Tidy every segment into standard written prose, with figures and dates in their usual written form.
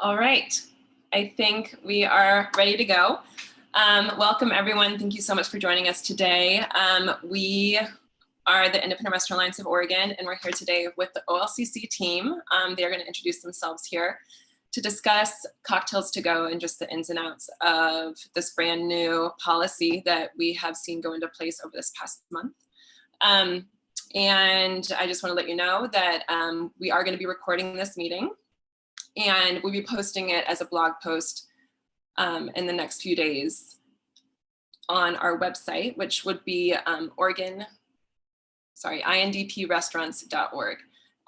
All right, I think we are ready to go. Welcome everyone. Thank you so much for joining us today. We are the Independent Restaurant Alliance of Oregon, and we're here today with the OLCC team. They're going to introduce themselves here to discuss cocktails to go and just the ins and outs of this brand new policy that we have seen go into place over this past month. And I just want to let you know that we are going to be recording this meeting, and we'll be posting it as a blog post in the next few days on our website, which would be indprestaurants.org.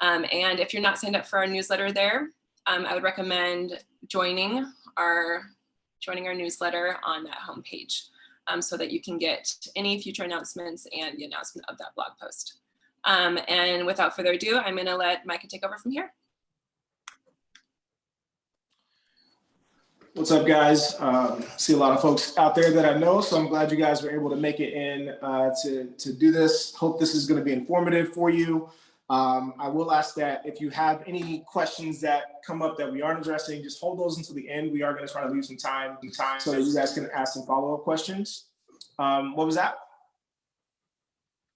And if you're not signed up for our newsletter there, I would recommend joining our newsletter on that homepage so that you can get any future announcements and the announcement of that blog post. And without further ado, I'm going to let Micah take over from here. What's up, guys? See a lot of folks out there that I know, so I'm glad you guys were able to make it in to do this. Hope this is going to be informative for you. I will ask that if you have any questions that come up that we aren't addressing, just hold those until the end. We are going to try to leave some time so that you guys can ask some follow-up questions. What was that?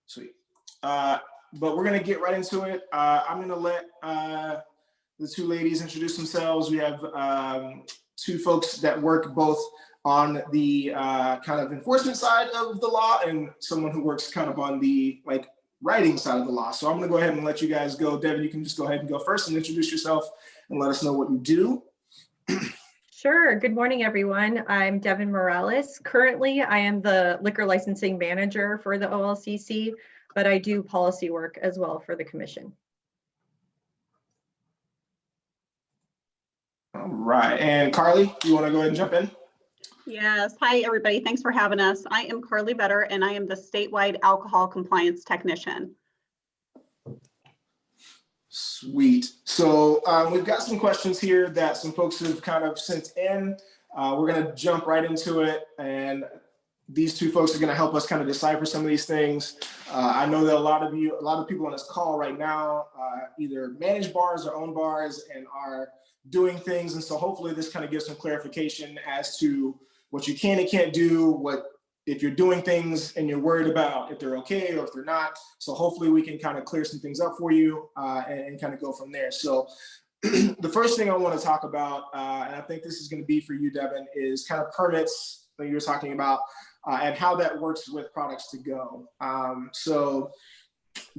Sweet. But we're going to get right into it. I'm going to let the two ladies introduce themselves. We have two folks that work both on the kind of enforcement side of the law and someone who works kind of on the writing side of the law. So I'm gonna go ahead and let you guys go. Devin, you can just go ahead and go first and introduce yourself and let us know what you do. Sure. Good morning, everyone. I'm Devin Morales. Currently, I am the liquor licensing manager for the OLCC, but I do policy work as well for the commission. All right, and Carly, you want to go ahead and jump in? Yes. Hi, everybody. Thanks for having us. I am Carly Vetter, and I am the statewide alcohol compliance technician. Sweet. So we've got some questions here that some folks have kind of sent in. We're going to jump right into it, and these two folks are going to help us kind of decipher some of these things. I know that a lot of people on this call right now either manage bars or own bars and are doing things, and so hopefully this kind of gives some clarification as to what you can and can't do, what if you're doing things and you're worried about if they're okay or if they're not. So hopefully we can kind of clear some things up for you and kind of go from there. So the first thing I want to talk about, and I think this is going to be for you, Devin, is kind of permits that you were talking about and how that works with products to go. So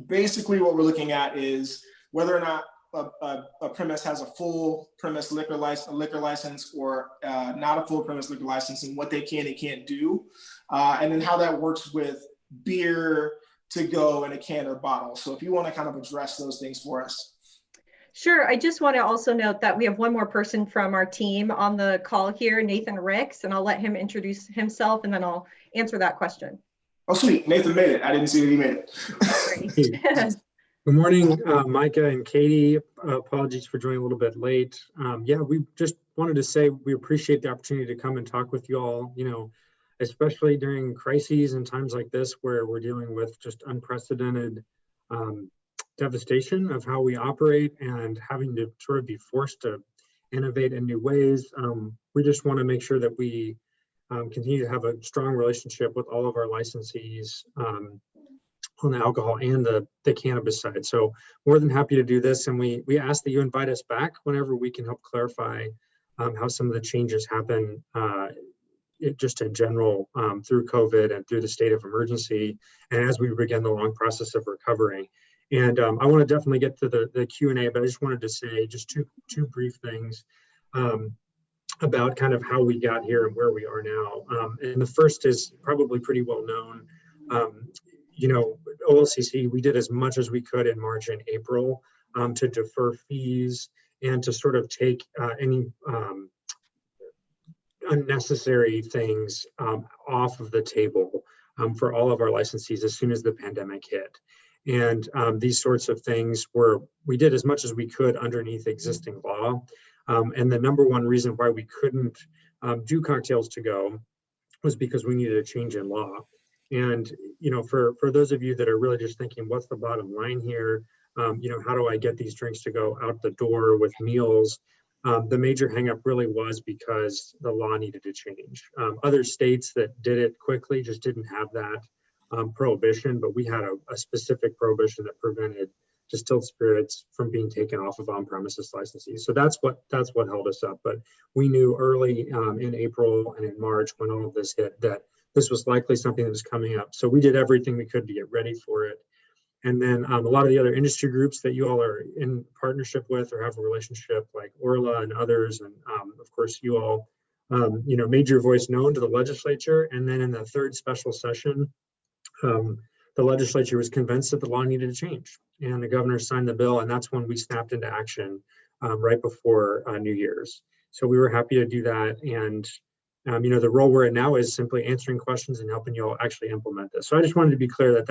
basically what we're looking at is whether or not a premise has a full premise liquor license or not a full premise liquor license, and what they can and can't do, and then how that works with beer to go in a can or bottle. So if you want to kind of address those things for us. Sure. I just want to also note that we have one more person from our team on the call here, Nathan Ricks, and I'll let him introduce himself and then I'll answer that question. Oh, sweet. Nathan made it. I didn't see that he made it. Great. Good morning, Micah and Katie. Apologies for joining a little bit late. Yeah, we just wanted to say we appreciate the opportunity to come and talk with you all, especially during crises and times like this where we're dealing with just unprecedented devastation of how we operate and having to sort of be forced to innovate in new ways. We just want to make sure that we continue to have a strong relationship with all of our licensees on the alcohol and the cannabis side. So more than happy to do this. And we ask that you invite us back whenever we can help clarify how some of the changes happen just in general through COVID and through the state of emergency. And as we begin the long process of recovery. And I want to definitely get to the Q&A, but I just wanted to say just two brief things about kind of how we got here and where we are now. And the first is probably pretty well known. OLCC, we did as much as we could in March and April to defer fees and to sort of take any unnecessary things off of the table for all of our licensees as soon as the pandemic hit. And these sorts of things we did as much as we could underneath existing law. And the number one reason why we couldn't do cocktails to go was because we needed a change in law. And, for those of you that are really just thinking, what's the bottom line here? How do I get these drinks to go out the door with meals? The major hangup really was because the law needed to change. Other states that did it quickly just didn't have that prohibition, but we had a specific prohibition that prevented distilled spirits from being taken off of on-premises licensees. So that's what held us up. But we knew early in April and in March, when all of this hit, that this was likely something that was coming up. So we did everything we could to get ready for it. And then a lot of the other industry groups that you all are in partnership with or have a relationship, like Orla and others, and of course you all, made your voice known to the legislature. And then in the third special session, the legislature was convinced that the law needed to change, and the governor signed the bill, and that's when we snapped into action right before New Year's. So we were happy to do that, and the role we're in now is simply answering questions and helping you all actually implement this. So I just wanted to be clear that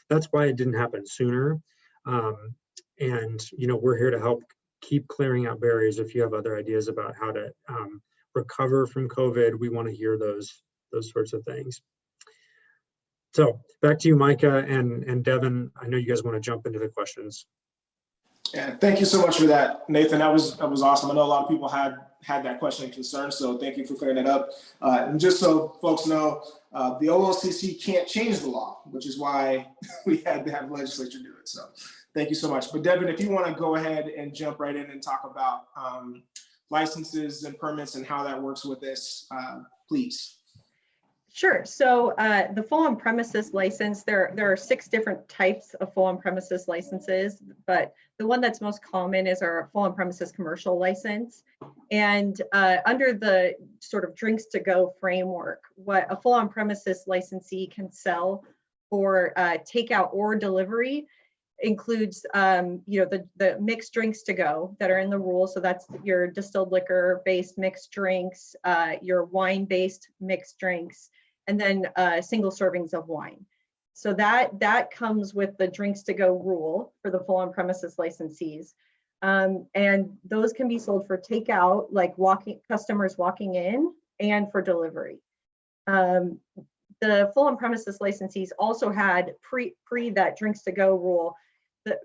that's why it didn't happen sooner, and we're here to help keep clearing out barriers. If you have other ideas about how to recover from COVID, we want to hear those sorts of things. So back to you, Micah and Devin. I know you guys want to jump into the questions. Yeah, thank you so much for that, Nathan. That was awesome. I know a lot of people had that question and concern, so thank you for clearing that up. And just so folks know, the OLCC can't change the law, which is why we had to have the legislature do it. So thank you so much. But Devin, if you want to go ahead and jump right in and talk about licenses and permits and how that works with this, please. Sure. So the full on-premises license, there are 6 different types of full on-premises licenses, but the one that's most common is our full on-premises commercial license. And under the sort of drinks to go framework, what a full on-premises licensee can sell for takeout or delivery includes the mixed drinks to go that are in the rule. So that's your distilled liquor based mixed drinks, your wine based mixed drinks, and then single servings of wine. So that comes with the drinks to go rule for the full on premises licensees. And those can be sold for takeout, like customers walking in, and for delivery. The full on premises licensees also had pre that drinks to go rule,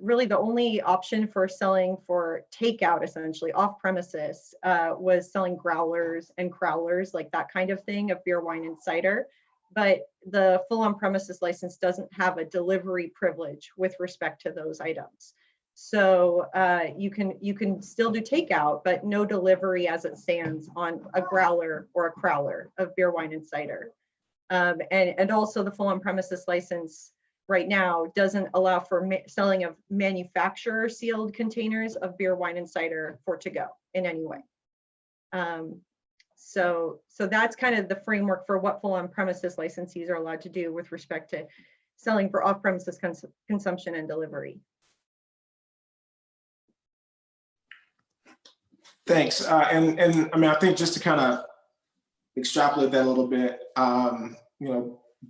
really the only option for selling for takeout, essentially off premises, was selling growlers and crowlers, like that kind of thing of beer, wine, and cider. But the full on premises license doesn't have a delivery privilege with respect to those items. So you can still do takeout, but no delivery as it stands on a growler or a crowler of beer, wine, and cider. And also the full on premises license right now doesn't allow for selling of manufacturer sealed containers of beer, wine, and cider for to go in any way. So that's kind of the framework for what full on premises licensees are allowed to do with respect to selling for off premises consumption and delivery. Thanks. And I mean, I think just to kind of extrapolate that a little bit,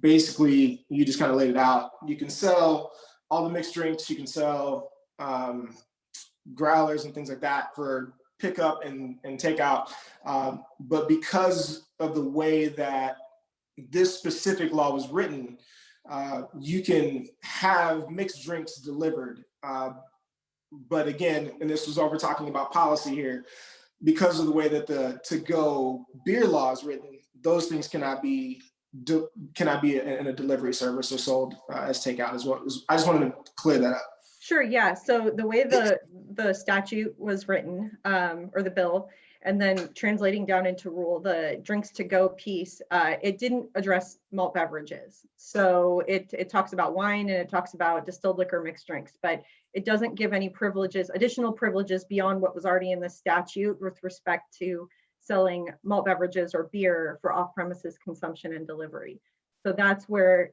basically you just kind of laid it out. You can sell all the mixed drinks, you can sell growlers and things like that for pickup and takeout. But because of the way that this specific law was written, you can have mixed drinks delivered. But again, and this was all we're talking about policy here, because of the way that the to-go beer law is written, those things cannot be in a delivery service or sold as takeout as well. I just wanted to clear that up. Sure, yeah. So the way the statute was written, or the bill, and then translating down into rule, the drinks to go piece, it didn't address malt beverages. So it talks about wine and it talks about distilled liquor mixed drinks, but it doesn't give any privileges, additional privileges beyond what was already in the statute with respect to selling malt beverages or beer for off-premises consumption and delivery. So that's where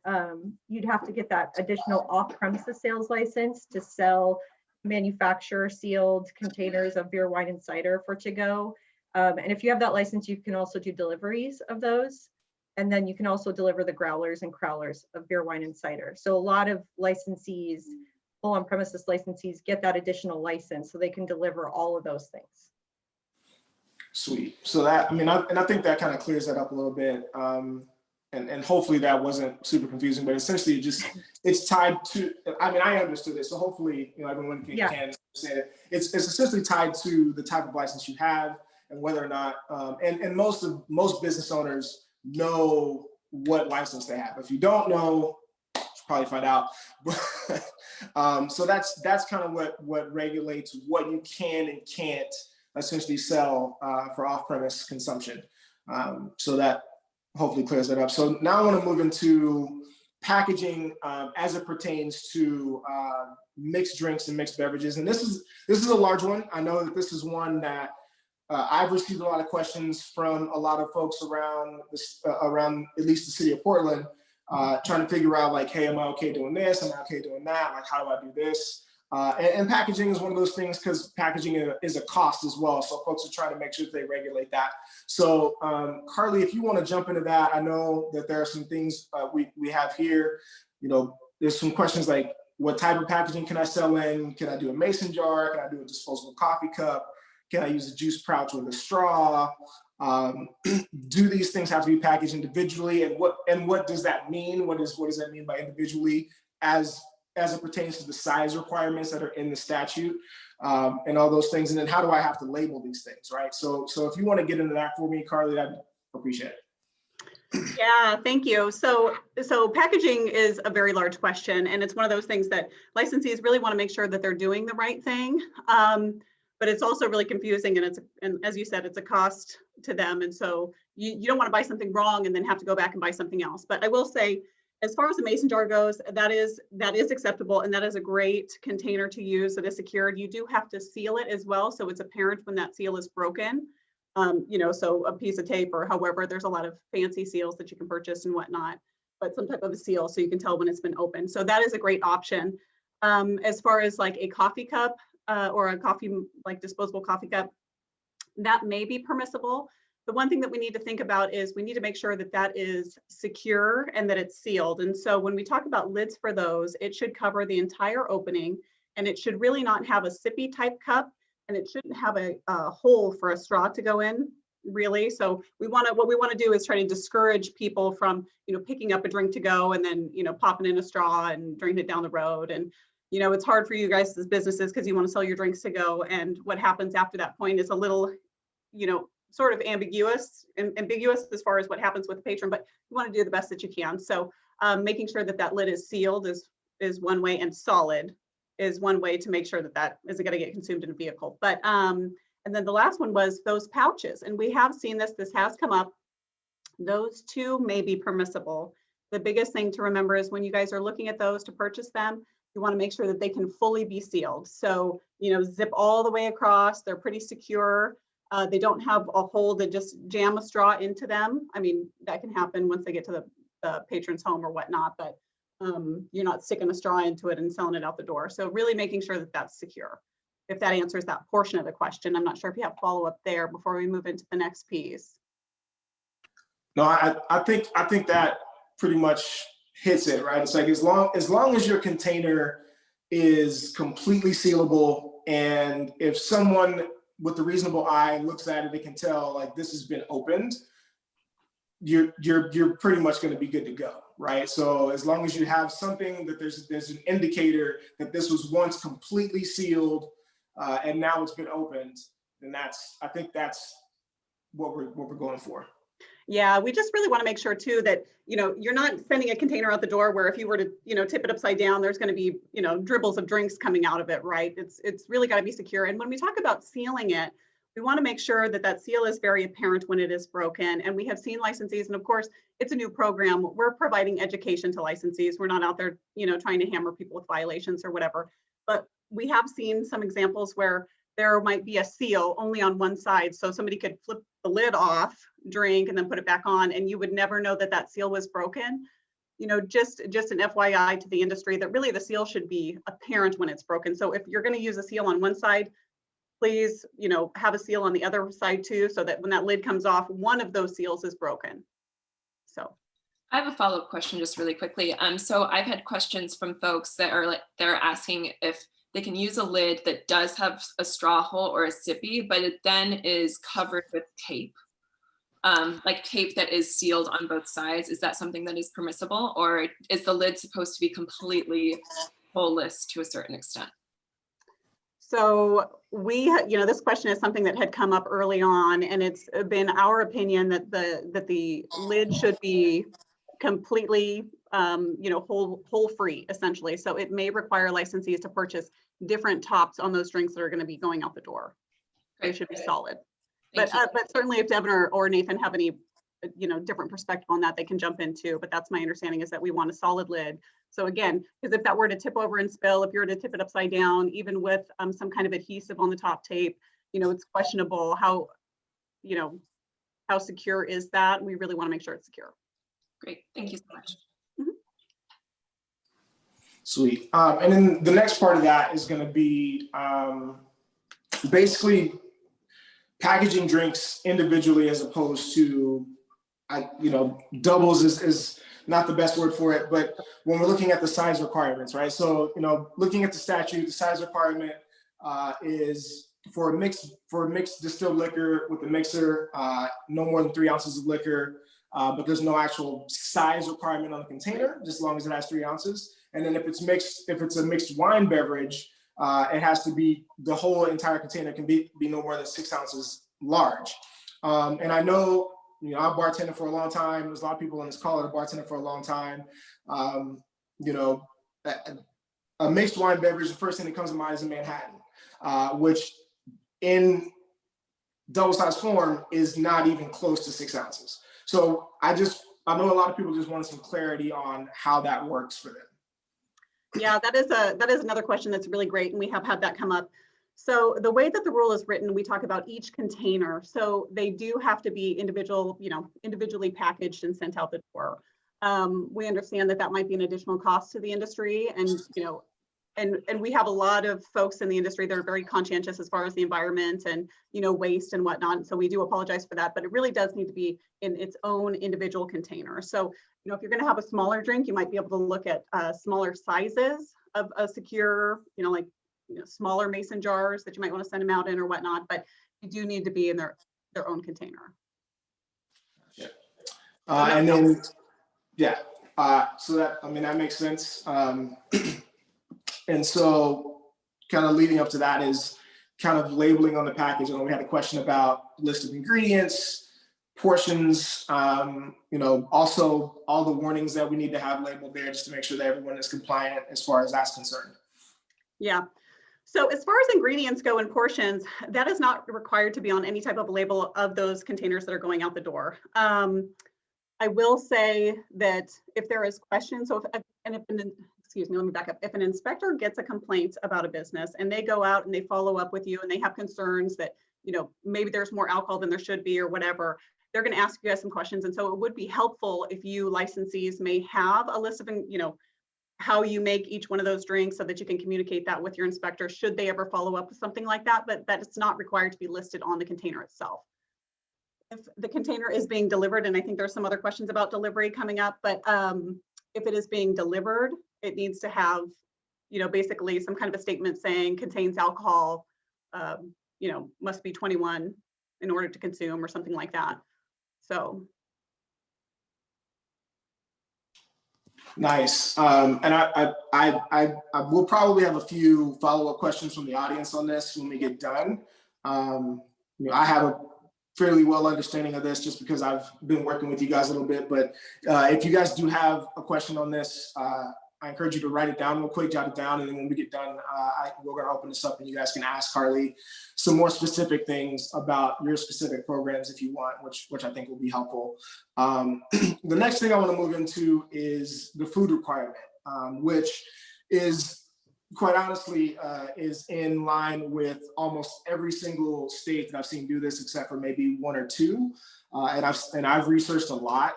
you'd have to get that additional off-premises sales license to sell manufacturer sealed containers of beer, wine, and cider for to go. And if you have that license, you can also do deliveries of those. And then you can also deliver the growlers and crowlers of beer, wine, and cider. So a lot of licensees, full on premises licensees, get that additional license so they can deliver all of those things. Sweet. So that, I mean, I think that kind of clears that up a little bit. and hopefully that wasn't super confusing, but essentially it's tied to, I mean, I understood it. So hopefully, everyone can understand it. It's essentially tied to the type of license you have and whether or not, and most business owners know what license they have. If you don't know, you should probably find out. So that's kind of what regulates what you can and can't essentially sell for off-premise consumption. So that hopefully clears that up. So now I want to move into packaging as it pertains to mixed drinks and mixed beverages. And this is a large one. I know that this is one that I've received a lot of questions from a lot of folks around at least the city of Portland, trying to figure out like, hey, am I okay doing this? Am I okay doing that? Like, how do I do this? And packaging is one of those things because packaging is a cost as well. So folks are trying to make sure that they regulate that. So Carly, if you want to jump into that, I know that there are some things we have here. There's some questions like, what type of packaging can I sell in? Can I do a mason jar? Can I do a disposable coffee cup? Can I use a juice pouch with a straw? Do these things have to be packaged individually? And what does that mean? What does that mean by individually as it pertains to the size requirements that are in the statute and all those things? And then how do I have to label these things, right? So if you want to get into that for me, Carly, I'd appreciate it. Yeah, thank you. So packaging is a very large question, and it's one of those things that licensees really want to make sure that they're doing the right thing. But it's also really confusing, and as you said, it's a cost to them. And so you don't want to buy something wrong and then have to go back and buy something else. But I will say, as far as the mason jar goes, that is acceptable, and that is a great container to use that is secured. You do have to seal it as well, so it's apparent when that seal is broken. So a piece of tape or however, there's a lot of fancy seals that you can purchase and whatnot, but some type of a seal so you can tell when it's been opened. So that is a great option. As far as like a coffee cup or a disposable coffee cup, that may be permissible. The one thing that we need to think about is we need to make sure that that is secure and that it's sealed. And so when we talk about lids for those, it should cover the entire opening, and it should really not have a sippy type cup, and it shouldn't have a hole for a straw to go in, really. So what we want to do is try to discourage people from, picking up a drink to go and then, popping in a straw and drinking it down the road. And, it's hard for you guys as businesses because you want to sell your drinks to go. And what happens after that point is a little, sort of ambiguous as far as what happens with the patron, but you want to do the best that you can. So making sure that lid is sealed is one way, and solid is one way to make sure that isn't going to get consumed in a vehicle. But and then the last one was those pouches, and we have seen this has come up. Those two may be permissible. The biggest thing to remember is when you guys are looking at those to purchase them, you want to make sure that they can fully be sealed. So zip all the way across. They're pretty secure. They don't have a hole to just jam a straw into them. I mean, that can happen once they get to the patron's home or whatnot, but you're not sticking a straw into it and selling it out the door. So really making sure that that's secure. If that answers that portion of the question. I'm not sure if you have follow-up there before we move into the next piece. No, I think that pretty much hits it, right? It's like as long as your container is completely sealable, and if someone with a reasonable eye looks at it, they can tell like this has been opened, you're pretty much going to be good to go, right? So as long as you have something that there's an indicator that this was once completely sealed and now it's been opened, then I think that's what we're going for. Yeah, we just really want to make sure too that, you're not sending a container out the door where if you were to, tip it upside down, there's going to be, dribbles of drinks coming out of it, right? It's really got to be secure. And when we talk about sealing it, we want to make sure that seal is very apparent when it is broken. And we have seen licensees, and of course, it's a new program. We're providing education to licensees. We're not out there, trying to hammer people with violations or whatever. But we have seen some examples where there might be a seal only on one side. So somebody could flip the lid off, drink, and then put it back on, and you would never know that seal was broken. Just an FYI to the industry that really the seal should be apparent when it's broken. So if you're going to use a seal on one side, please, have a seal on the other side too, so that when that lid comes off, one of those seals is broken. So I have a follow-up question just really quickly. So I've had questions from folks that they're asking if they can use a lid that does have a straw hole or a sippy, but it then is covered with tape. like tape that is sealed on both sides? Is that something that is permissible, or is the lid supposed to be completely holeless to a certain extent? So this question is something that had come up early on, and it's been our opinion that the lid should be completely, hole free essentially. So it may require licensees to purchase different tops on those drinks that are going to be going out the door. They should be solid. But certainly if Devin or Nathan have any, different perspective on that, they can jump in too. But that's my understanding, is that we want a solid lid. So again, because if that were to tip over and spill, if you were to tip it upside down, even with some kind of adhesive on the top tape, it's questionable how secure is that. We really want to make sure it's secure. Great, thank you so much. Sweet. And then the next part of that is going to be basically packaging drinks individually as opposed to, doubles is not the best word for it, but when we're looking at the size requirements, right? So, looking at the statute, the size requirement is for a mixed distilled liquor with a mixer, no more than 3 ounces of liquor, but there's no actual size requirement on the container, just as long as it has 3 ounces. And then if it's a mixed wine beverage, it has to be, the whole entire container can be no more than 6 ounces large. And I know, I've bartended for a long time. There's a lot of people on this call that have bartended for a long time. A mixed wine beverage, the first thing that comes to mind is a Manhattan, which in double-sized form is not even close to 6 ounces. So I know a lot of people just want some clarity on how that works for them. Yeah, that is another question that's really great, and we have had that come up. So the way that the rule is written, we talk about each container. So they do have to be individually packaged and sent out the door. We understand that might be an additional cost to the industry, and and we have a lot of folks in the industry that are very conscientious as far as the environment and waste and whatnot. So we do apologize for that, but it really does need to be in its own individual container. So if you're going to have a smaller drink, you might be able to look at smaller sizes of a secure, like smaller mason jars that you might want to send them out in or whatnot, but you do need to be in their own container. Yeah. And then, yeah, so that makes sense. And so kind of leading up to that is kind of labeling on the package. And we had a question about list of ingredients, portions, also all the warnings that we need to have labeled there just to make sure that everyone is compliant as far as that's concerned. Yeah. So as far as ingredients go and portions, that is not required to be on any type of label of those containers that are going out the door. I will say that if there is questions, so let me back up. If an inspector gets a complaint about a business and they go out and they follow up with you and they have concerns that, maybe there's more alcohol than there should be or whatever, they're going to ask you guys some questions. And so it would be helpful if you licensees may have a list of, how you make each one of those drinks so that you can communicate that with your inspector should they ever follow up with something like that, but that it's not required to be listed on the container itself. If the container is being delivered, and I think there's some other questions about delivery coming up, but if it is being delivered, it needs to have, basically some kind of a statement saying contains alcohol, must be 21 in order to consume or something like that. So. Nice. And I will probably have a few follow-up questions from the audience on this when we get done. I have a fairly well understanding of this just because I've been working with you guys a little bit, but if you guys do have a question on this, I encourage you to write it down real quick, jot it down, and then when we get done, we're going to open this up and you guys can ask Carly some more specific things about your specific programs if you want, which I think will be helpful. The next thing I want to move into is the food requirement, which is quite honestly is in line with almost every single state that I've seen do this, except for maybe one or two, and I've researched a lot.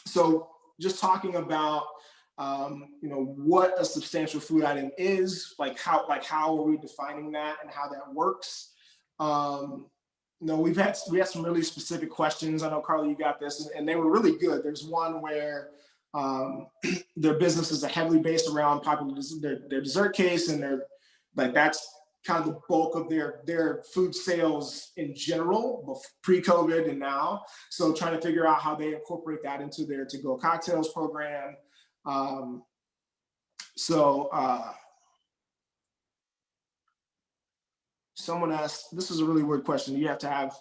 So just talking about what a substantial food item is, how are we defining that and how that works. We had some really specific questions. I know, Carly, you got this, and they were really good. There's one where their business is heavily based around popular their dessert case, and they're like, that's kind of the bulk of their food sales in general, pre-COVID and now. So trying to figure out how they incorporate that into their to-go cocktails program. Someone asked, this is a really weird question. You have to have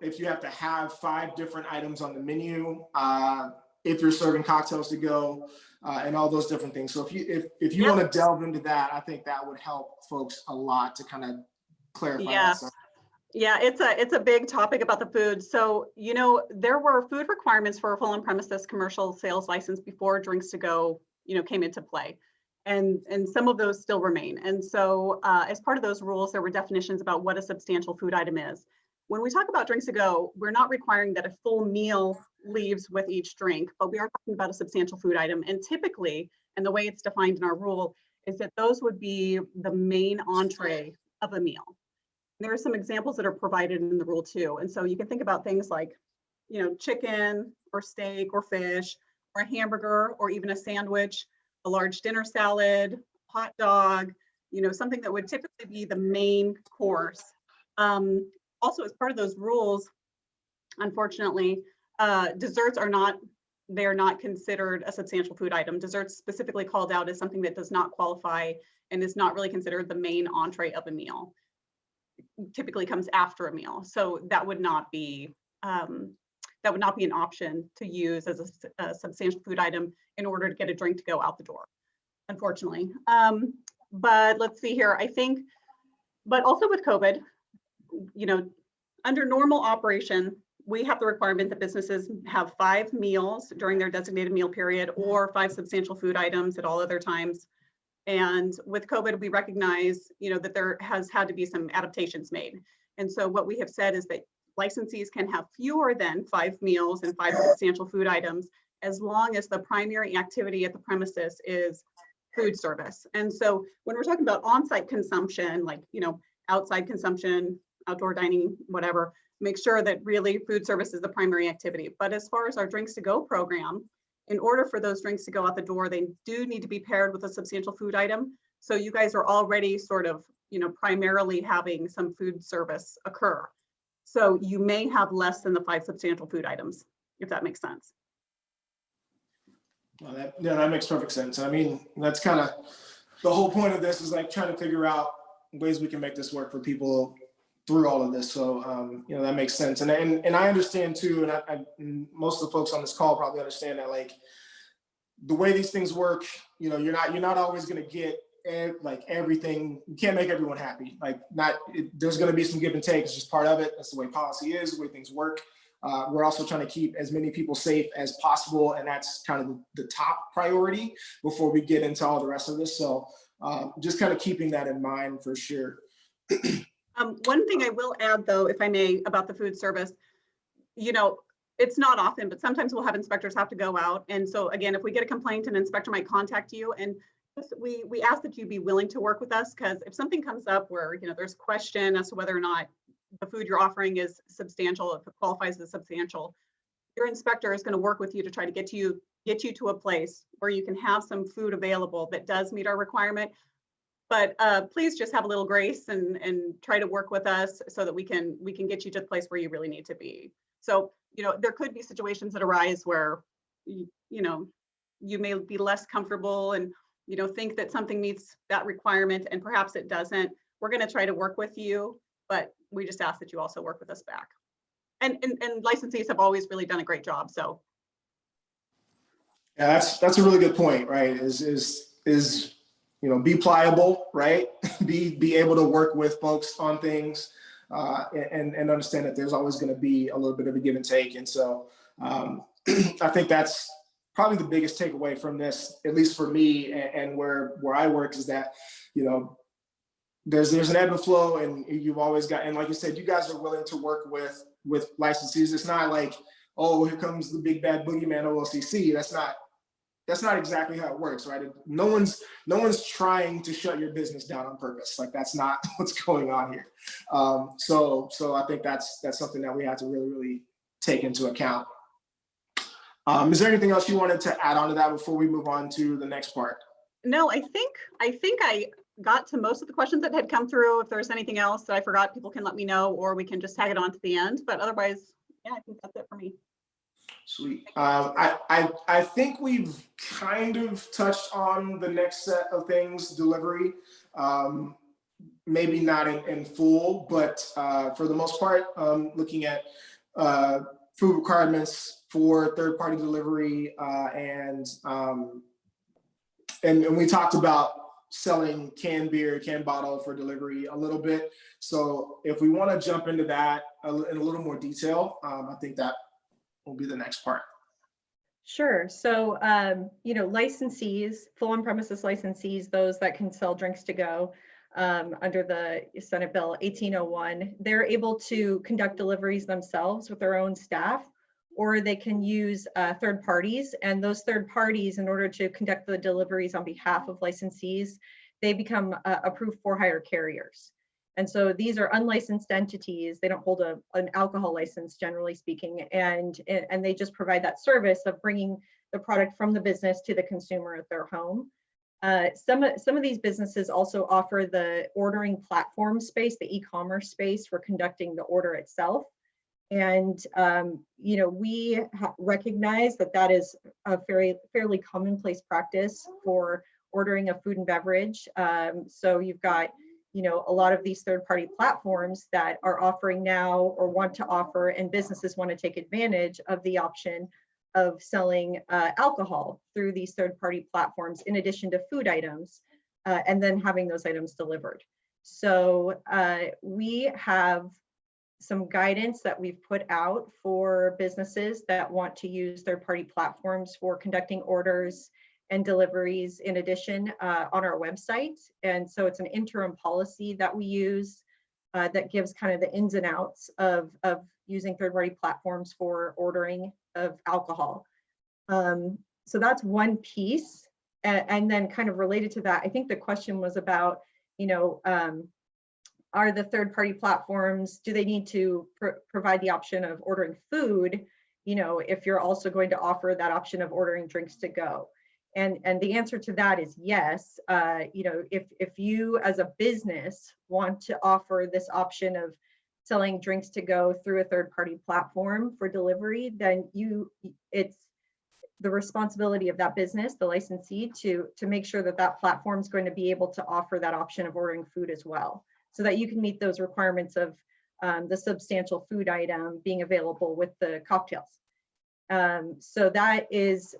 if you have to have 5 different items on the menu, if you're serving cocktails to go, and all those different things. So if you want to delve into that, I think that would help folks a lot to kind of clarify that. Yeah, it's a big topic about the food. So, you know, there were food requirements for a full on-premises commercial sales license before drinks to go, you know, came into play. And some of those still remain. And so as part of those rules, there were definitions about what a substantial food item is. When we talk about drinks to go, we're not requiring that a full meal leaves with each drink, but we are talking about a substantial food item. And typically, and the way it's defined in our rule, is that those would be the main entree of a meal. And there are some examples that are provided in the rule too. And so you can think about things like, you know, chicken or steak or fish or a hamburger or even a sandwich, a large dinner salad, hot dog, you know, something that would typically be the main course. Also, as part of those rules, unfortunately, desserts are not, they're not considered a substantial food item. Desserts specifically called out as something that does not qualify and is not really considered the main entree of a meal. It typically comes after a meal. So that would not be an option to use as a substantial food item in order to get a drink to go out the door, unfortunately. But let's see here, I think, but also with COVID, you know, under normal operation, we have the requirement that businesses have 5 meals during their designated meal period or 5 substantial food items at all other times. And with COVID, we recognize, you know, that there has had to be some adaptations made. And so what we have said is that licensees can have fewer than 5 meals and 5 substantial food items as long as the primary activity at the premises is food service. And so when we're talking about on-site consumption, like, you know, outside consumption, outdoor dining, whatever, make sure that really food service is the primary activity. But as far as our drinks to go program, in order for those drinks to go out the door, they do need to be paired with a substantial food item. So you guys are already sort of, you know, primarily having some food service occur. So you may have less than the 5 substantial food items, if that makes sense. Well, that makes perfect sense. I mean, that's kind of the whole point of this, is like trying to figure out ways we can make this work for people through all of this. So, you know, that makes sense. And I understand too, and most of the folks on this call probably understand that, like, the way these things work, you know, you're not always going to get like everything. You can't make everyone happy. Like, there's going to be some give and take. It's just part of it. That's the way policy is, the way things work. We're also trying to keep as many people safe as possible, and that's kind of the top priority before we get into all the rest of this. So just kind of keeping that in mind for sure. One thing I will add, though, if I may, about the food service, you know, it's not often, but sometimes we'll have inspectors have to go out. And so again, if we get a complaint, an inspector might contact you, and we ask that you be willing to work with us, because if something comes up where, you know, there's a question as to whether or not the food you're offering is substantial, if it qualifies as substantial, your inspector is going to work with you to try to get you to a place where you can have some food available that does meet our requirement. But please just have a little grace and try to work with us so that we can get you to the place where you really need to be. So, you know, there could be situations that arise where, you know, you may be less comfortable and, you know, think that something meets that requirement and perhaps it doesn't. We're going to try to work with you, but we just ask that you also work with us back. And licensees have always really done a great job. So. Yeah, that's a really good point, right? Is you know, be pliable, right? be able to work with folks on things, and understand that there's always going to be a little bit of a give and take. And so I think that's probably the biggest takeaway from this, at least for me and where I work, is that, you know, there's an ebb and flow, and you've always got, and like you said, you guys are willing to work with licensees. It's not like, oh, here comes the big bad boogeyman OLCC. That's not exactly how it works, right? No one's trying to shut your business down on purpose. Like, that's not what's going on here. So I think that's something that we have to really, really take into account. Is there anything else you wanted to add on to that before we move on to the next part? No, I think got to most of the questions that had come through. If there's anything else that I forgot, people can let me know, or we can just tag it on to the end. But otherwise, yeah, I think that's it for me. Sweet. I think we've kind of touched on the next set of things, delivery. Maybe not in full, but for the most part, looking at food requirements for third-party delivery, and we talked about selling canned beer, canned bottle for delivery a little bit. So if we want to jump into that in a little more detail, I think that will be the next part. Sure. So, licensees, full on-premises licensees, those that can sell drinks to go under the Senate Bill 1801, they're able to conduct deliveries themselves with their own staff, or they can use third parties. And those third parties, in order to conduct the deliveries on behalf of licensees, they become approved for hire carriers. And so these are unlicensed entities. They don't hold an alcohol license, generally speaking, and they just provide that service of bringing the product from the business to the consumer at their home. Some of these businesses also offer the ordering platform space, the e-commerce space for conducting the order itself. And we recognize that is a fairly commonplace practice for ordering a food and beverage. So you've got a lot of these third-party platforms that are offering now or want to offer, and businesses want to take advantage of the option of selling alcohol through these third-party platforms in addition to food items, and then having those items delivered. So we have some guidance that we've put out for businesses that want to use third-party platforms for conducting orders and deliveries in addition on our website. And so it's an interim policy that we use that gives kind of the ins and outs of using third-party platforms for ordering of alcohol. So that's one piece. And then kind of related to that, I think the question was about, are the third-party platforms, do they need to provide the option of ordering food, if you're also going to offer that option of ordering drinks to go? And the answer to that is yes. If you as a business want to offer this option of selling drinks to go through a third-party platform for delivery, then it's the responsibility of that business, the licensee, to make sure that that platform is going to be able to offer that option of ordering food as well, so that you can meet those requirements of the substantial food item being available with the cocktails. So that is,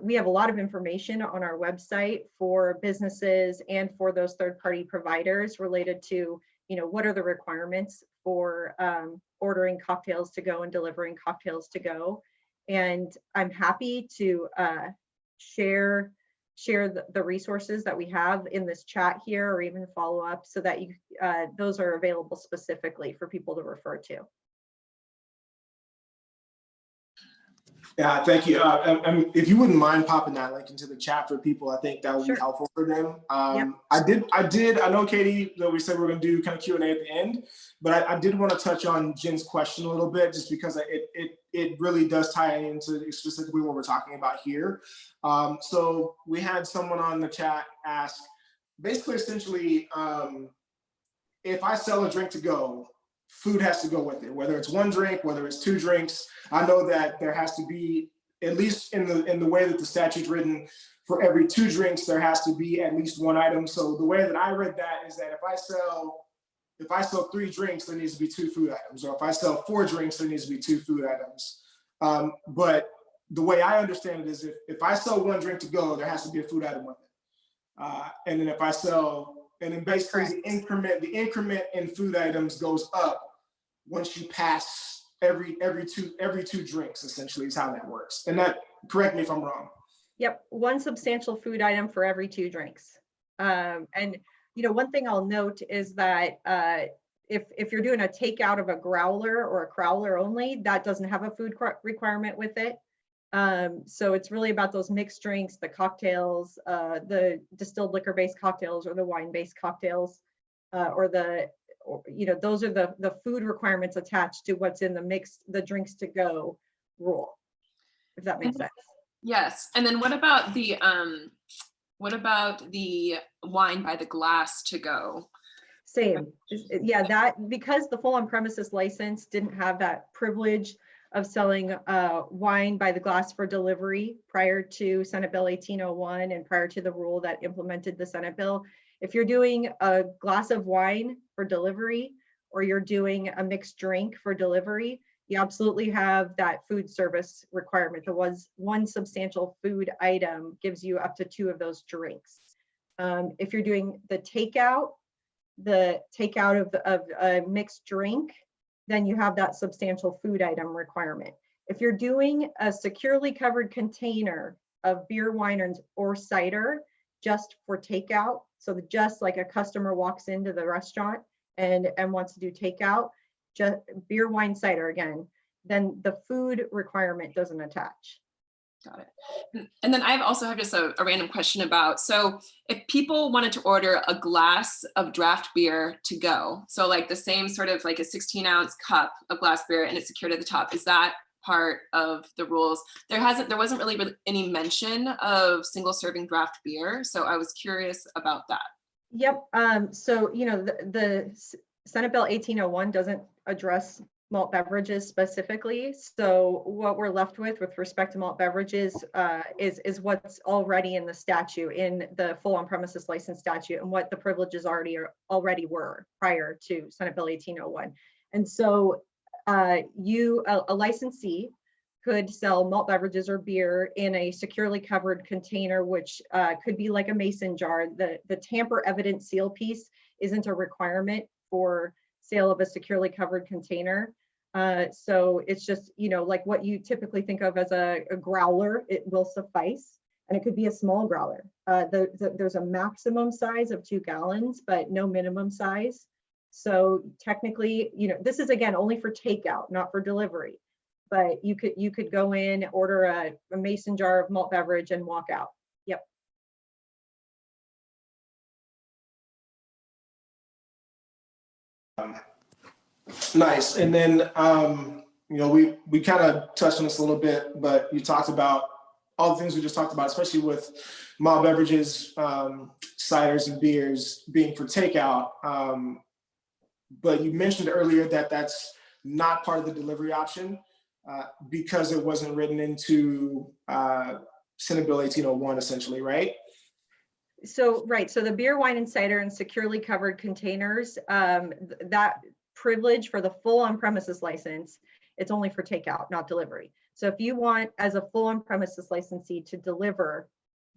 we have a lot of information on our website for businesses and for those third-party providers related to, what are the requirements for ordering cocktails to go and delivering cocktails to go. And I'm happy to share the resources that we have in this chat here, or even follow up, so that those are available specifically for people to refer to. Yeah, thank you. If you wouldn't mind popping that link into the chat for people, I think that would be helpful for them. Yep. I know, Katie, that we said we're going to do kind of Q&A at the end, but I did want to touch on Jen's question a little bit, just because it really does tie into specifically what we're talking about here. So we had someone on the chat ask, basically, essentially, if I sell a drink to go, food has to go with it, whether it's one drink, whether it's two drinks. I know that there has to be, at least in the way that the statute's written, for every two drinks, there has to be at least one item. So the way that I read that is that if I sell three drinks, there needs to be two food items. Or if I sell four drinks, there needs to be two food items. But the way I understand it is if I sell one drink to go, there has to be a food item with it. And then if I sell, and then basically the increment in food items goes up once you pass every two drinks, essentially, is how that works. And that, correct me if I'm wrong. Yep, one substantial food item for every two drinks. And one thing I'll note is that if you're doing a takeout of a growler or a crowler only, that doesn't have a food requirement with it. So it's really about those mixed drinks, the cocktails, the distilled liquor-based cocktails, or the wine-based cocktails, those are the food requirements attached to what's in the drinks to go rule, if that makes sense. Yes. And then what about the What about the wine by the glass to go? Same. Yeah, that because the full on-premises license didn't have that privilege of selling wine by the glass for delivery prior to Senate Bill 1801 and prior to the rule that implemented the Senate bill. If you're doing a glass of wine for delivery or you're doing a mixed drink for delivery, you absolutely have that food service requirement. There was one substantial food item gives you up to 2 of those drinks. If you're doing the takeout of a mixed drink, then you have that substantial food item requirement. If you're doing a securely covered container of beer, wine, or cider just for takeout, so just like a customer walks into the restaurant and wants to do takeout, just beer, wine, cider again, then the food requirement doesn't attach. Got it. And then I also have just a random question about, so if people wanted to order a glass of draft beer to go, so like the same sort of like a 16-ounce cup of glass beer and it's secured at the top, is that part of the rules? There wasn't really any mention of single serving draft beer. So I was curious about that. Yep. So, you know, the Senate Bill 1801 doesn't address malt beverages specifically. So what we're left with respect to malt beverages is what's already in the statute, in the full on-premises license statute, and what the privileges already were prior to Senate Bill 1801. And so a licensee could sell malt beverages or beer in a securely covered container, which could be like a mason jar. The tamper evident seal piece isn't a requirement for sale of a securely covered container. So it's just, you know, like what you typically think of as a growler, it will suffice. And it could be a small growler. There's a maximum size of 2 gallons, but no minimum size. So technically, you know, this is again only for takeout, not for delivery. But you could go in, order a mason jar of malt beverage and walk out. Yep. Nice. And then, you know, we kind of touched on this a little bit, but you talked about all the things we just talked about, especially with malt beverages, ciders and beers being for takeout. But you mentioned earlier that that's not part of the delivery option because it wasn't written into Senate Bill 1801, essentially, right? So, right. So the beer, wine, and cider in securely covered containers, that privilege for the full on-premises license, it's only for takeout, not delivery. So if you want, as a full on-premises licensee, to deliver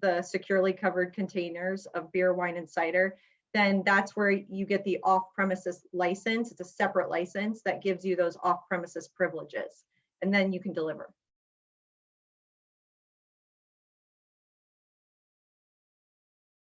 the securely covered containers of beer, wine, and cider, then that's where you get the off-premises license. It's a separate license that gives you those off-premises privileges, and then you can deliver.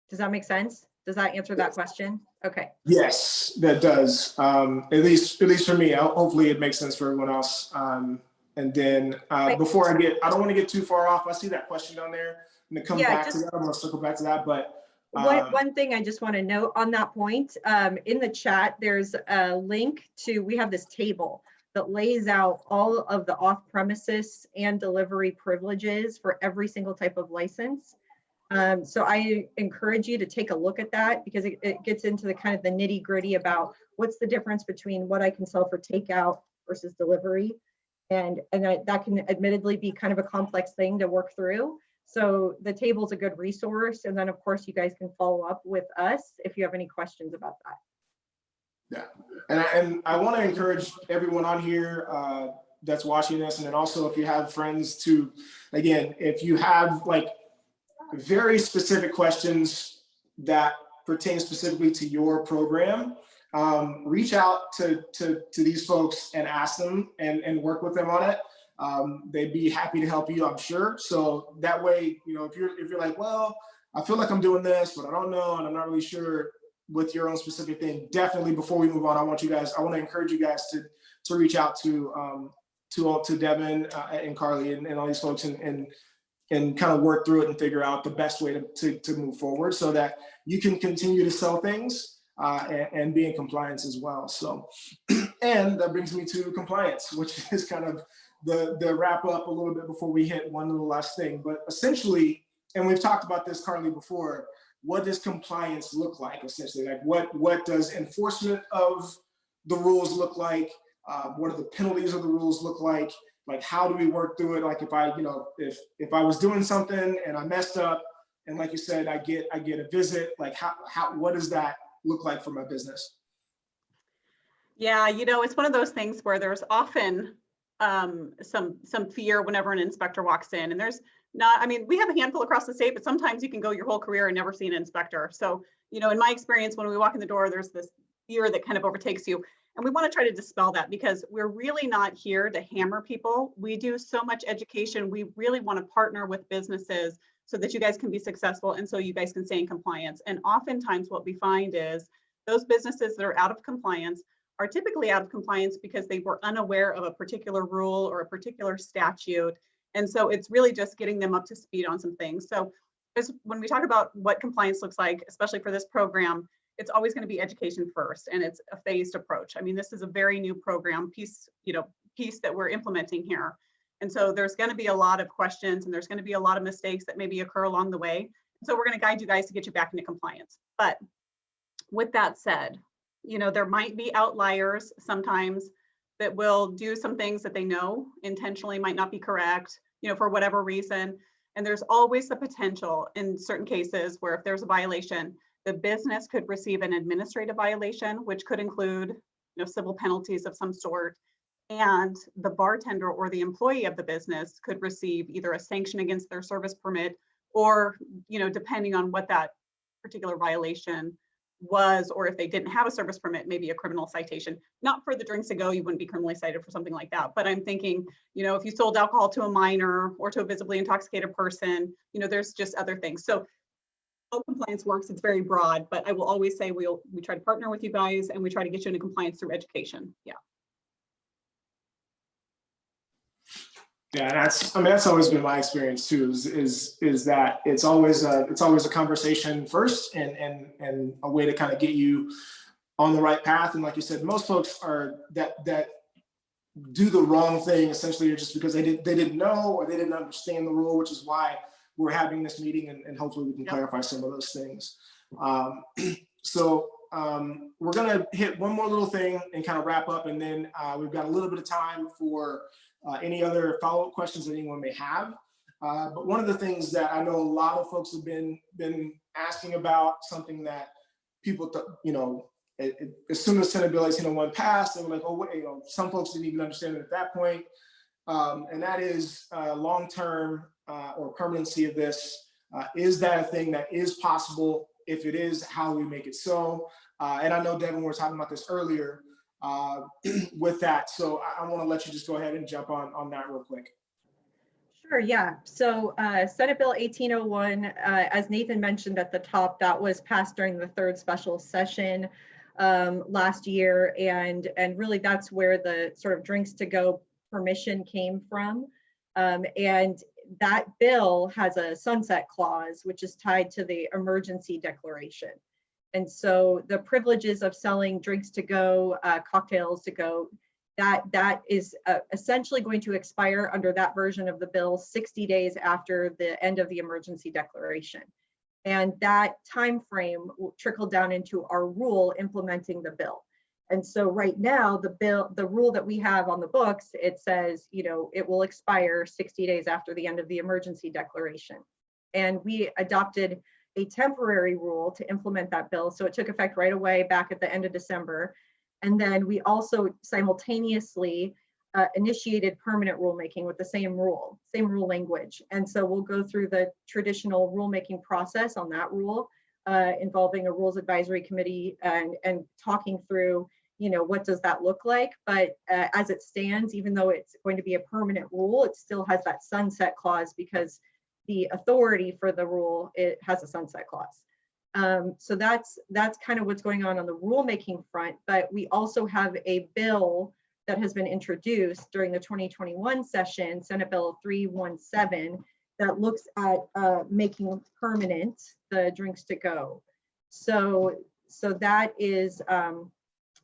Does that make sense? Does that answer that question? Okay. Yes, that does. At least for me. Hopefully, it makes sense for everyone else. And then before I don't want to get too far off. I see that question down there. I'm gonna come back to that. I'm gonna circle back to that. But one thing I just want to note on that point, in the chat, there's a link to, we have this table that lays out all of the off-premises and delivery privileges for every single type of license. So I encourage you to take a look at that, because it gets into the kind of the nitty gritty about what's the difference between what I can sell for takeout versus delivery. And that can admittedly be kind of a complex thing to work through. So the table is a good resource. And then of course you guys can follow up with us if you have any questions about that. Yeah, and I want to encourage everyone on here that's watching this, and then also if you have friends to, again, if you have like very specific questions that pertain specifically to your program, reach out to these folks and ask them and work with them on it. They'd be happy to help you, I'm sure. So that way, you know, if you're like, well, I feel like I'm doing this, but I don't know, and I'm not really sure with your own specific thing, definitely before we move on, I want to encourage you guys to reach out to Devin and Carly and all these folks and kind of work through it and figure out the best way to move forward so that you can continue to sell things and be in compliance as well. So, and that brings me to compliance, which is kind of the wrap up a little bit before we hit one little last thing. But essentially, and we've talked about this, Carly, before, what does compliance look like essentially? Like what does enforcement of the rules look like? What are the penalties of the rules look like? Like, how do we work through it? Like if I, you know, if I was doing something and I messed up, and like you said, I get a visit, like what does that look like for my business? Yeah, you know, it's one of those things where there's often some fear whenever an inspector walks in, and there's not, I mean, we have a handful across the state, but sometimes you can go your whole career and never see an inspector. So, you know, in my experience, when we walk in the door, there's this fear that kind of overtakes you. And we want to try to dispel that, because we're really not here to hammer people. We do so much education. We really want to partner with businesses so that you guys can be successful and so you guys can stay in compliance. And oftentimes what we find is those businesses that are out of compliance are typically out of compliance because they were unaware of a particular rule or a particular statute. And so it's really just getting them up to speed on some things. So when we talk about what compliance looks like, especially for this program, it's always going to be education first, and it's a phased approach. I mean, this is a very new program piece that we're implementing here. And so there's going to be a lot of questions, and there's going to be a lot of mistakes that maybe occur along the way. So we're going to guide you guys to get you back into compliance. But with that said, you know, there might be outliers sometimes that will do some things that they know intentionally might not be correct, you know, for whatever reason. And there's always the potential in certain cases where if there's a violation, the business could receive an administrative violation, which could include, you know, civil penalties of some sort. And the bartender or the employee of the business could receive either a sanction against their service permit, or, you know, depending on what that particular violation was, or if they didn't have a service permit, maybe a criminal citation. Not for the drinks to go, you wouldn't be criminally cited for something like that. But I'm thinking, you know, if you sold alcohol to a minor or to a visibly intoxicated person, you know, there's just other things. So how compliance works, it's very broad, but I will always say we try to partner with you guys, and we try to get you into compliance through education. Yeah. Yeah, that's always been my experience too, is that it's always a conversation first, and a way to kind of get you on the right path. And like you said, most folks are that do the wrong thing essentially just because they didn't know, or they didn't understand the rule, which is why we're having this meeting, and hopefully we can clarify some of those things. So we're gonna hit one more little thing and kind of wrap up, and then we've got a little bit of time for any other follow-up questions that anyone may have. But one of the things that I know a lot of folks have been asking about, something that people, you know, as soon as Senate Bill 1801 passed, they were like, oh, wait, you know, some folks didn't even understand it at that point. And that is long-term or permanency of this. Is that a thing that is possible? If it is, how do we make it so? And I know, Devin, we were talking about this earlier with that. So I want to let you just go ahead and jump on that real quick. Sure, yeah. So Senate Bill 1801, as Nathan mentioned at the top, that was passed during the third special session last year. And really that's where the sort of drinks to go permission came from. And that bill has a sunset clause, which is tied to the emergency declaration. And so the privileges of selling drinks to go, cocktails to go, that is essentially going to expire under that version of the bill 60 days after the end of the emergency declaration. And that time frame will trickle down into our rule implementing the bill. And so right now, the rule that we have on the books, it says, you know, it will expire 60 days after the end of the emergency declaration. And we adopted a temporary rule to implement that bill. So it took effect right away back at the end of December. And then we also simultaneously initiated permanent rulemaking with the same rule language. And so we'll go through the traditional rulemaking process on that rule, involving a rules advisory committee and talking through, you know, what does that look like? But as it stands, even though it's going to be a permanent rule, it still has that sunset clause because the authority for the rule, it has a sunset clause. So that's kind of what's going on the rulemaking front. But we also have a bill that has been introduced during the 2021 session, Senate Bill 317, that looks at making permanent the drinks to go. So that is,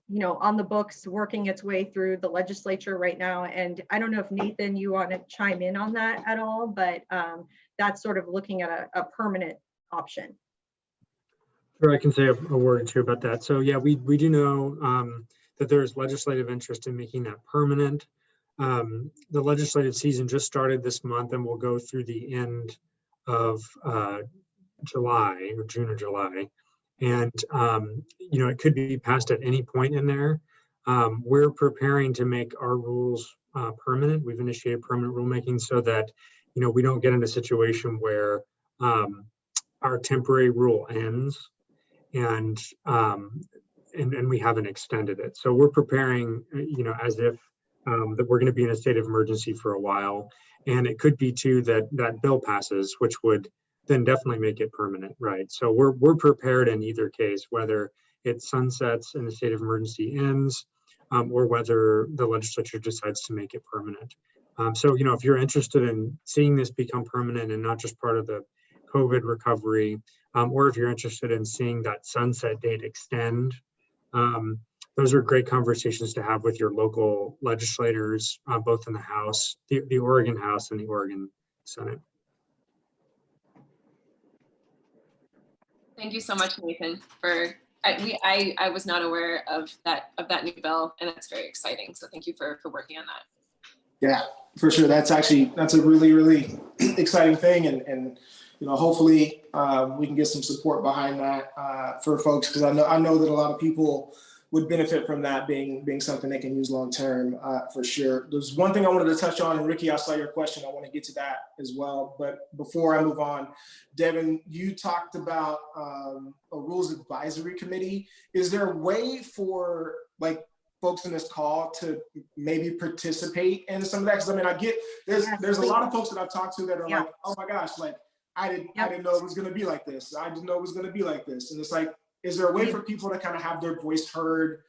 you know, on the books, working its way through the legislature right now. And I don't know if Nathan, you want to chime in on that at all, but that's sort of looking at a permanent option. Sure, I can say a word or two about that. So yeah, we do know that there's legislative interest in making that permanent. The legislative season just started this month and will go through the end of July, or June or July. And, you know, it could be passed at any point in there. We're preparing to make our rules permanent. We've initiated permanent rulemaking so that, you know, we don't get in a situation where our temporary rule ends and we haven't extended it. So we're preparing, you know, as if that we're going to be in a state of emergency for a while. And it could be too that that bill passes, which would then definitely make it permanent, right? So we're prepared in either case, whether it sunsets and the state of emergency ends, or whether the legislature decides to make it permanent. So, you know, if you're interested in seeing this become permanent and not just part of the COVID recovery, or if you're interested in seeing that sunset date extend, those are great conversations to have with your local legislators, both in the House, the Oregon House and the Oregon Senate. Thank you so much, Nathan, for I was not aware of that new bill, and that's very exciting. So thank you for working on that. Yeah, for sure. That's a really, really exciting thing. And you know, hopefully we can get some support behind that for folks, because I know that a lot of people would benefit from that being something they can use long term, for sure. There's one thing I wanted to touch on, and Ricky, I saw your question. I want to get to that as well. But before I move on, Devin, you talked about a rules advisory committee. Is there a way for like folks in this call to maybe participate in some of that? Because I mean, I get there's a lot of folks that I've talked to that are like, oh my gosh, like I didn't know it was going to be like this. I didn't know it was going to be like this. And it's like, is there a way for people to kind of have their voice heard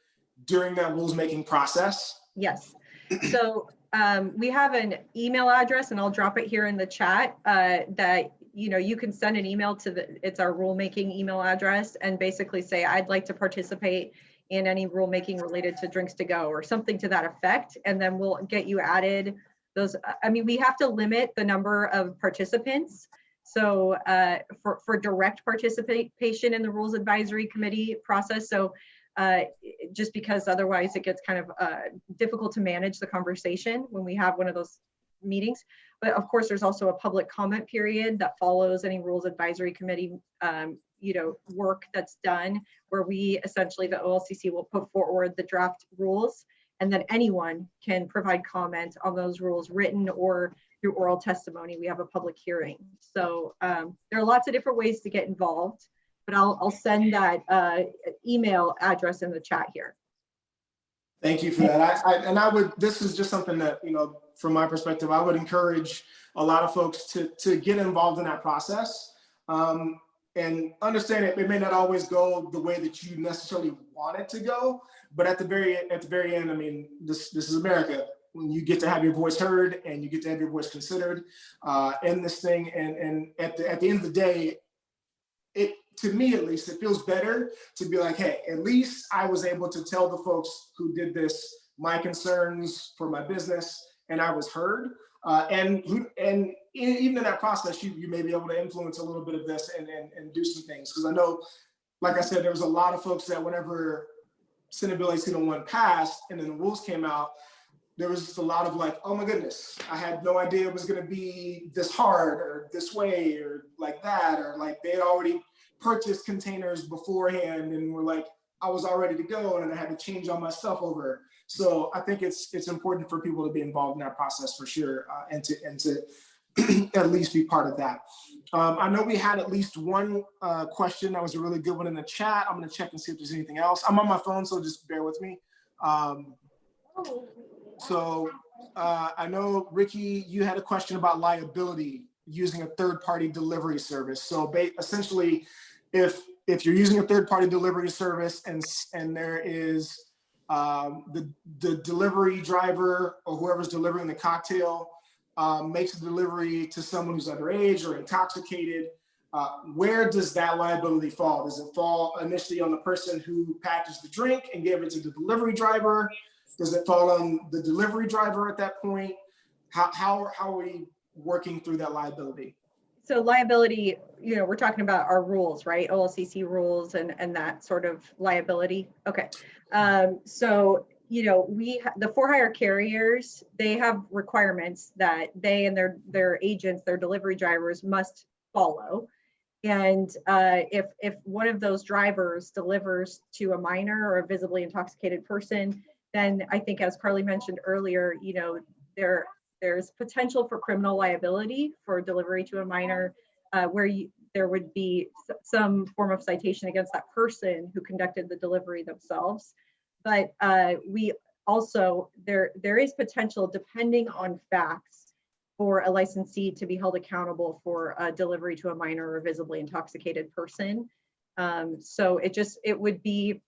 during that rules making process? Yes. So we have an email address, and I'll drop it here in the chat, that you can send an email to it's our rulemaking email address, and basically say, I'd like to participate in any rulemaking related to drinks to go or something to that effect. And then we'll get you added. Those, I mean, we have to limit the number of participants. So for direct participation in the Rules Advisory Committee process. So just because otherwise it gets kind of difficult to manage the conversation when we have one of those meetings. But of course, there's also a public comment period that follows any Rules Advisory Committee work that's done, where we essentially, the OLCC will put forward the draft rules, and then anyone can provide comment on those rules, written or through oral testimony. We have a public hearing. So there are lots of different ways to get involved, but I'll send that email address in the chat here. Thank you for that. This is just something that, from my perspective, I would encourage a lot of folks to get involved in that process, and understand it may not always go the way that you necessarily want it to go, but at the very end, I mean, this is America. When you get to have your voice heard and you get to have your voice considered in this thing, and at the end of the day, to me at least, it feels better to be like, hey, at least I was able to tell the folks who did this my concerns for my business, and I was heard. And even in that process, you may be able to influence a little bit of this and do some things. Because I know, like I said, there was a lot of folks that whenever Senate Bill 1801 passed and then the rules came out, there was just a lot of like, oh my goodness, I had no idea it was going to be this hard or this way or like that, or like they had already purchased containers beforehand and were like, I was all ready to go and I had to change all my stuff over. So I think it's important for people to be involved in that process for sure, and to at least be part of that. I know we had at least one question that was a really good one in the chat. I'm going to check and see if there's anything else. I'm on my phone, so just bear with me. So I know, Ricky, you had a question about liability using a third-party delivery service. So essentially, if you're using a third-party delivery service and there is the delivery driver or whoever's delivering the cocktail makes a delivery to someone who's underage or intoxicated, where does that liability fall? Does it fall initially on the person who packaged the drink and gave it to the delivery driver? Does it fall on the delivery driver at that point? How are we working through that liability? So liability, we're talking about our rules, right? OLCC rules and that sort of liability. Okay. So, the for-hire carriers, they have requirements that they and their agents, their delivery drivers must follow. And if one of those drivers delivers to a minor or a visibly intoxicated person, then I think, as Carly mentioned earlier, there's potential for criminal liability for delivery to a minor, where there would be some form of citation against that person who conducted the delivery themselves. But we also, there is potential, depending on facts, for a licensee to be held accountable for a delivery to a minor or visibly intoxicated person. So it would be,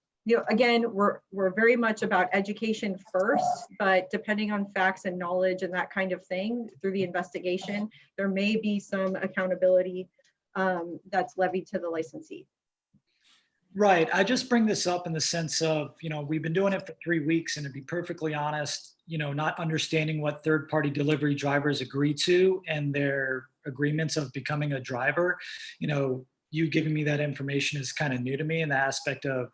again, we're very much about education first, but depending on facts and knowledge and that kind of thing through the investigation, there may be some accountability that's levied to the licensee. Right. I just bring this up in the sense of, we've been doing it for 3 weeks, and to be perfectly honest, not understanding what third-party delivery drivers agree to and their agreements of becoming a driver. You giving me that information is kind of new to me, in the aspect of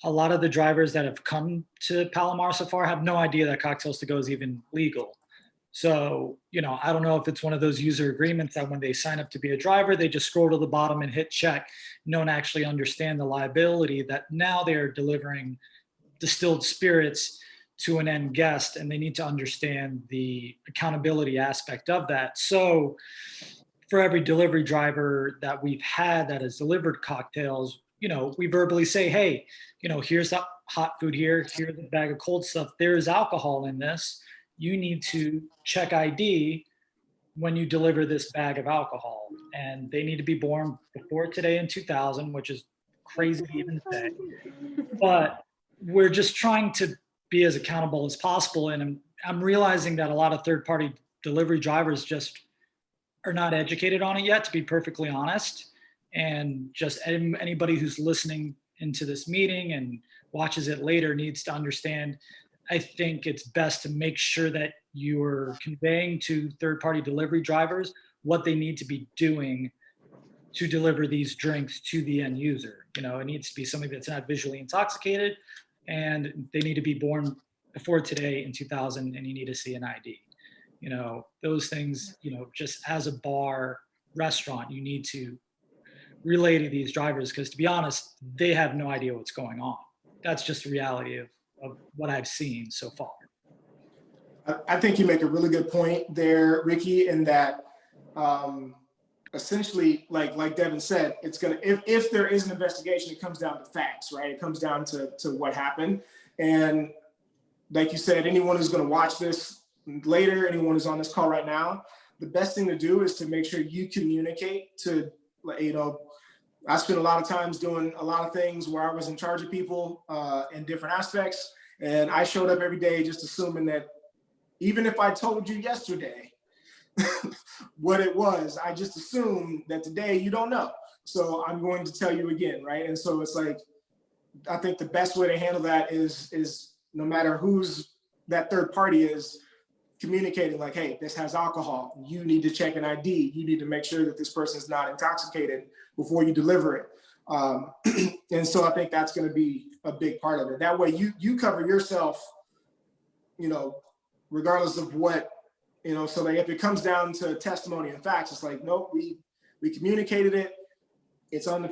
a lot of the drivers that have come to Palomar so far have no idea that cocktails to go is even legal. So, I don't know if it's one of those user agreements that when they sign up to be a driver, they just scroll to the bottom and hit check, don't actually understand the liability that now they're delivering distilled spirits to an end guest, and they need to understand the accountability aspect of that. So for every delivery driver that we've had that has delivered cocktails, we verbally say, hey, here's the hot food here, here's a bag of cold stuff, there is alcohol in this. You need to check ID when you deliver this bag of alcohol. And they need to be born before today in 2000, which is crazy to even say. But we're just trying to be as accountable as possible. And I'm realizing that a lot of third-party delivery drivers just are not educated on it yet, to be perfectly honest. And just anybody who's listening into this meeting and watches it later needs to understand, I think it's best to make sure that you're conveying to third-party delivery drivers what they need to be doing to deliver these drinks to the end user. It needs to be somebody that's not visually intoxicated, and they need to be born before today in 2000, and you need to see an ID. Those things, just as a bar, restaurant, you need to relay to these drivers, because to be honest, they have no idea what's going on. That's just the reality of what I've seen so far. I think you make a really good point there, Ricky, in that essentially, like Devin said, it's gonna, if there is an investigation, it comes down to facts, right? It comes down to what happened. And like you said, anyone who's gonna watch this later, anyone who's on this call right now, the best thing to do is to make sure you communicate to, I spent a lot of times doing a lot of things where I was in charge of people in different aspects. And I showed up every day just assuming that even if I told you yesterday what it was, I just assumed that today you don't know. So I'm going to tell you again, right? And so it's like, I think the best way to handle that is no matter who's that third party is, communicating like, hey, this has alcohol. You need to check an ID. You need to make sure that this person is not intoxicated before you deliver it. And so I think that's going to be a big part of it. That way you cover yourself, regardless of what, so that if it comes down to testimony and facts, it's like, nope, we communicated it. It's on the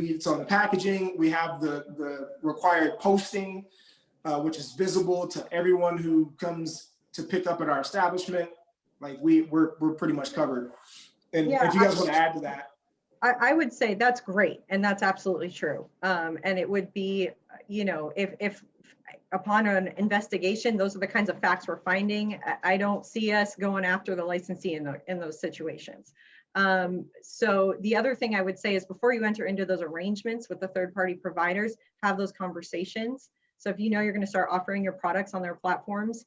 it's on the packaging. We have the required posting, which is visible to everyone who comes to pick up at our establishment. Like we're pretty much covered. And yeah, if you guys want to add to that. I would say that's great. And that's absolutely true. And it would be, if upon an investigation, those are the kinds of facts we're finding. I don't see us going after the licensee in those situations. So the other thing I would say is, before you enter into those arrangements with the third-party providers, have those conversations. So if you're going to start offering your products on their platforms,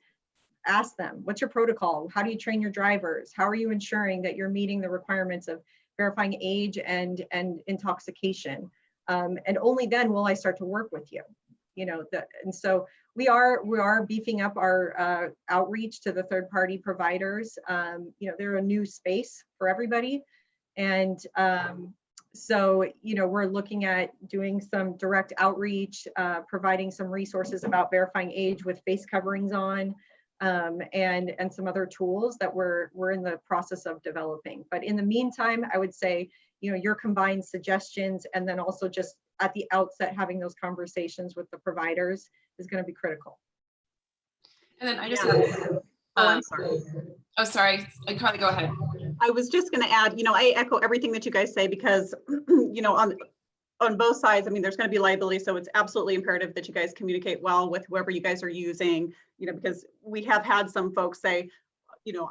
ask them, what's your protocol? How do you train your drivers? How are you ensuring that you're meeting the requirements of verifying age and intoxication? And only then will I start to work with you. And so we are beefing up our outreach to the third-party providers. They're a new space for everybody. And so, we're looking at doing some direct outreach, providing some resources about verifying age with face coverings on, and some other tools that we're in the process of developing. But in the meantime, I would say, your combined suggestions, and then also just at the outset, having those conversations with the providers is going to be critical. And then I just, I'm sorry. oh, sorry, Carly, go ahead. I was just going to add, I echo everything that you guys say because, on both sides, I mean, there's going to be liability. So it's absolutely imperative that you guys communicate well with whoever you guys are using, because we have had some folks say,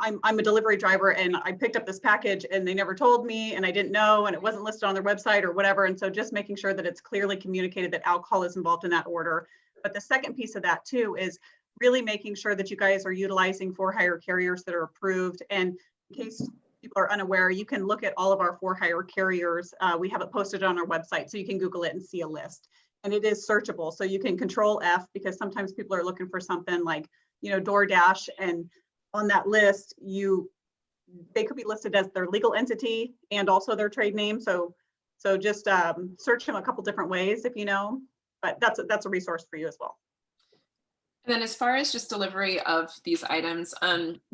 I'm a delivery driver and I picked up this package and they never told me and I didn't know and it wasn't listed on their website or whatever. And so just making sure that it's clearly communicated that alcohol is involved in that order. But the second piece of that too is really making sure that you guys are utilizing for-hire carriers that are approved. And in case people are unaware, you can look at all of our for-hire carriers. We have it posted on our website, so you can Google it and see a list. And it is searchable, so you can Control F, because sometimes people are looking for something like, DoorDash, and on that list, they could be listed as their legal entity and also their trade name. So just search them a couple different ways if you know, but that's a resource for you as well. And then as far as just delivery of these items,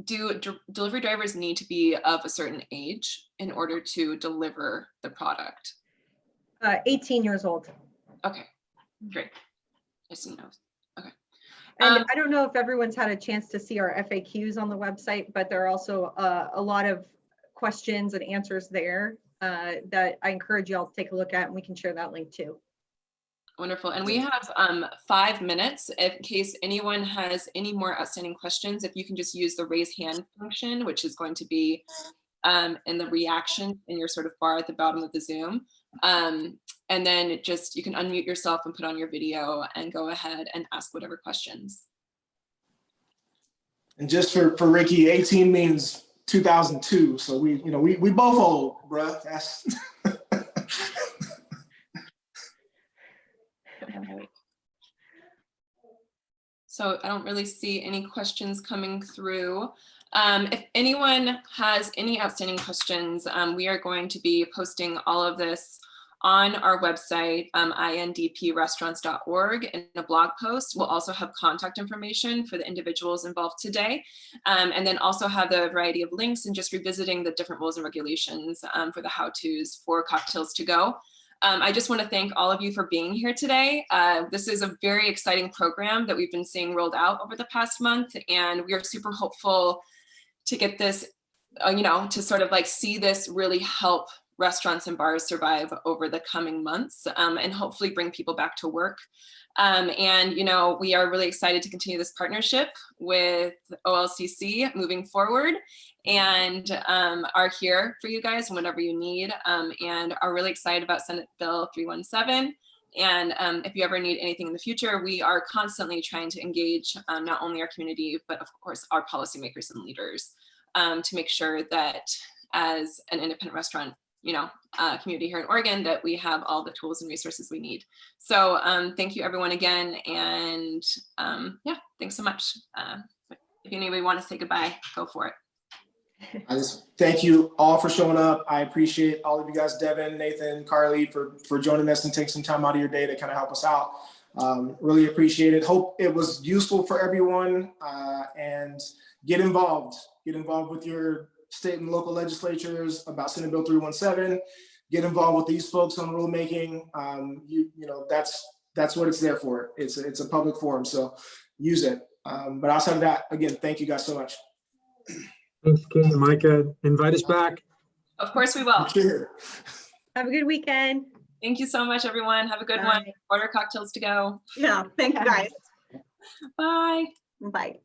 do delivery drivers need to be of a certain age in order to deliver the product? 18 years old. Okay, great. I see now. Okay. And I don't know if everyone's had a chance to see our FAQs on the website, but there are also a lot of questions and answers there that I encourage you all to take a look at, and we can share that link too. Wonderful. And we have 5 minutes in case anyone has any more outstanding questions. If you can just use the raise hand function, which is going to be in the reaction in your sort of bar at the bottom of the Zoom. And then you can unmute yourself and put on your video and go ahead and ask whatever questions. And just for Ricky, 18 means 2002. So we both old, bruh. That's So I don't really see any questions coming through. If anyone has any outstanding questions, we are going to be posting all of this on our website, indprestaurants.org, in a blog post. We'll also have contact information for the individuals involved today, and then also have the variety of links and just revisiting the different rules and regulations for the how-tos for cocktails to go. I just want to thank all of you for being here today. This is a very exciting program that we've been seeing rolled out over the past month, and we are super hopeful to get this, to sort of like see this really help restaurants and bars survive over the coming months, and hopefully bring people back to work. And we are really excited to continue this partnership with OLCC moving forward, and are here for you guys whenever you need, and are really excited about Senate Bill 317. And if you ever need anything in the future, we are constantly trying to engage not only our community, but of course our policymakers and leaders to make sure that as an independent restaurant community here in Oregon, that we have all the tools and resources we need. So thank you everyone again. And yeah, thanks so much. If anybody want to say goodbye, go for it. I just thank you all for showing up. I appreciate all of you guys, Devin, Nathan, Carly, for joining us and taking some time out of your day to kind of help us out. Really appreciate it. Hope it was useful for everyone, and get involved with your state and local legislatures about Senate Bill 317. Get involved with these folks on rulemaking. That's what it's there for. It's a public forum, so use it. But outside of that, again, thank you guys so much. Thanks, Kate and Micah. Invite us back. Of course we will. Sure. Have a good weekend. Thank you so much, everyone. Have a good one. Bye. Order cocktails to go. Yeah, thank you guys. Bye. Bye.